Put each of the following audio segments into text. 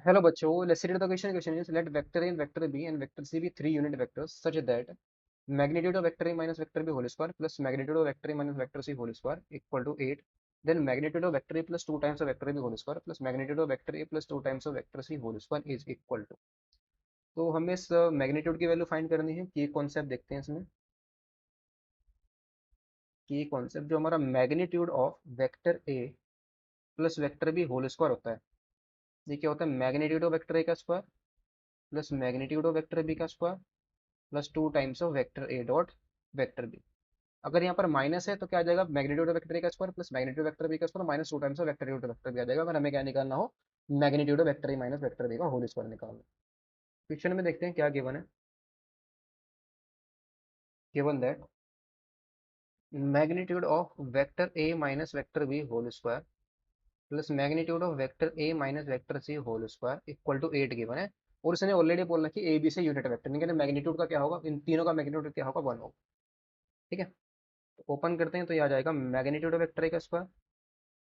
Hello बच्चों, let's read the question is let vector A and vector B and vector C be three unit vectors such that magnitude of vector A minus vector B whole square plus magnitude of vector A minus vector C whole square equal to 8. Then magnitude of vector A plus 2 times of vector B whole square plus magnitude of vector A plus 2 times of vector C whole square is equal to. तो हमें इस magnitude की value find करनी है कि concept देखते हैं इसमें कि कॉन्सेप्ट जो हमारा magnitude of vector A plus vector B whole square होता है। ये क्या होता है? मैग्नीट्यूड ऑफ वेक्टर ए का square plus magnitude of vector B का square plus 2 times of vector A dot vector B. अगर यहाँ पर माइनस है तो क्या आ जाएगा? मैग्नीट्यूड ऑफ वेक्टर ए का square plus magnitude vector B का square minus 2 times of vector A dot vector B आ जाएगा। अगर हमें क्या निकालना हो? Magnitude of vector A minus vector B का होल स्क्वायर निकालना। क्वेश्चन में देखते हैं क्या गिवन है। Given that magnitude of vector A minus vector B whole square plus magnitude of vector A minus vector C whole square equal to 8 given है। और इसने ऑलरेडी बोल रखा है ए बी से यूनिट वेक्टर, नहीं कहते मैग्नीट्यूड का क्या होगा? इन तीनों का मैग्नीट्यूड क्या होगा? 1 होगा। ठीक है, तो ओपन करते हैं तो ये आ जाएगा मैग्नीट्यूड ऑफ वेक्टर ए का square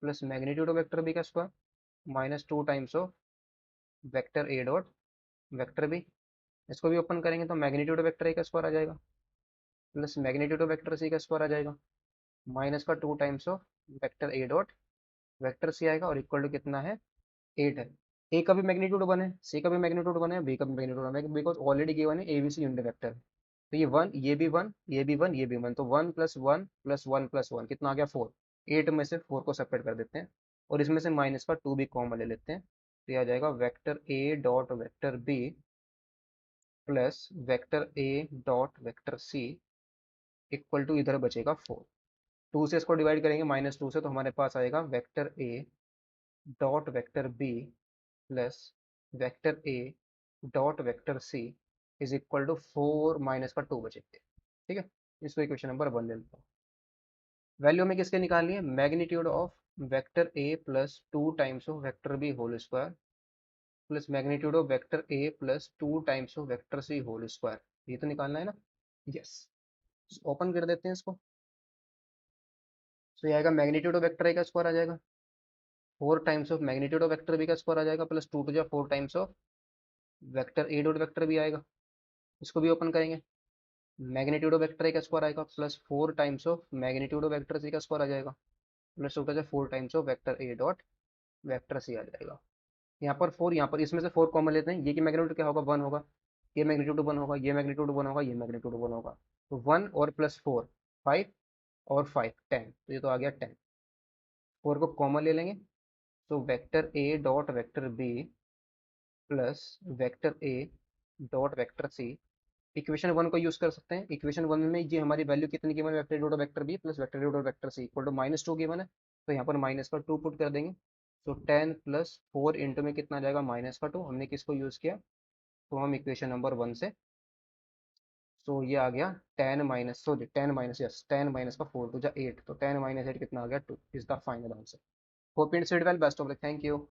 plus magnitude of vector B का square minus 2 times of vector A dot vector B. इसको भी ओपन करेंगे तो मैग्नीट्यूड ऑफ वेक्टर ए का स्क्वायर आ जाएगा plus magnitude of vector C का स्क्वायर आ जाएगा माइनस का 2 times of vector A dot vector C आएगा और इक्वल टू कितना है? 8 है। ए का भी मैग्नीट्यूड 1 है, सी का भी मैग्नीट्यूड 1 है, बी का भी मैग्नीट्यूड 1 है, बिकॉज ऑलरेडी गिवन है A B C unit vector. तो ये 1, ये भी 1, ये भी 1, ये भी 1, तो 1 प्लस 1 प्लस 1 प्लस 1 कितना आ गया? 4। 8 में से 4 को सेपरेट कर देते हैं और इसमें से माइनस का 2 भी कॉमन ले लेते हैं, तो ये आ जाएगा vector A dot vector B plus vector A dot vector C equal to इधर बचेगा 4। 2 से इसको डिवाइड करेंगे माइनस 2 से, तो हमारे पास आएगा vector A dot vector B plus vector A dot vector C is equal to 4 minus का 2 बचेंगे। ठीक है, इसको इक्वेशन नंबर 1 ले लेता हूँ। वैल्यू हमें किसके निकालनी है? Magnitude of vector A plus 2 times of vector B whole square plus magnitude of vector A plus 2 times of vector C whole square. ये तो निकालना है ना? यस, ओपन कर देते हैं इसको। तो ये आएगा मैग्नीट्यूड ऑफ वेक्टर ए का स्क्वायर आ जाएगा 4 times of magnitude of vector B का स्क्वायर आ जाएगा प्लस 2 टू जा 4 times of vector A dot vector B आएगा। इसको भी ओपन करेंगे, मैग्नीट्यूड ऑफ वेक्टर ए का स्क्वायर आएगा plus 4 times of magnitude of vector C का स्क्वायर आ जाएगा प्लस टू टू जा 4 times of vector A dot vector C आ जाएगा। यहाँ पर 4, यहाँ पर इसमें से 4 कॉमन लेते हैं, ये की मैग्नीट्यूड क्या होगा? 1 होगा, ये मैग्नीट्यूड 1 होगा, ये मैग्नीट्यूड 1 होगा, ये मैग्नीट्यूड 1 होगा, तो 1 और प्लस 4 5 और 5 10, तो ये तो आ गया 10। 4 को कॉमन ले लेंगे तो vector A dot vector B plus vector A dot vector C. Equation 1 को यूज कर सकते हैं। इक्वेशन 1 में ये हमारी वैल्यू कितनी गिवन है? Vector dot vector B plus vector dot vector C equal to minus 2 given है, तो यहाँ पर माइनस का 2 पुट कर देंगे। तो 10 प्लस 4 इंटू में कितना आ जाएगा? माइनस का 2। हमने किसको यूज किया? तो हम इक्वेशन नंबर 1 से, तो ये आ गया 10 minus, sorry 10 minus, yes 10 minus का 4 टू जा 8, तो 10 माइनस 8 कितना आ गया? 2 is the final answer. Hope it's well, best of luck, thank you.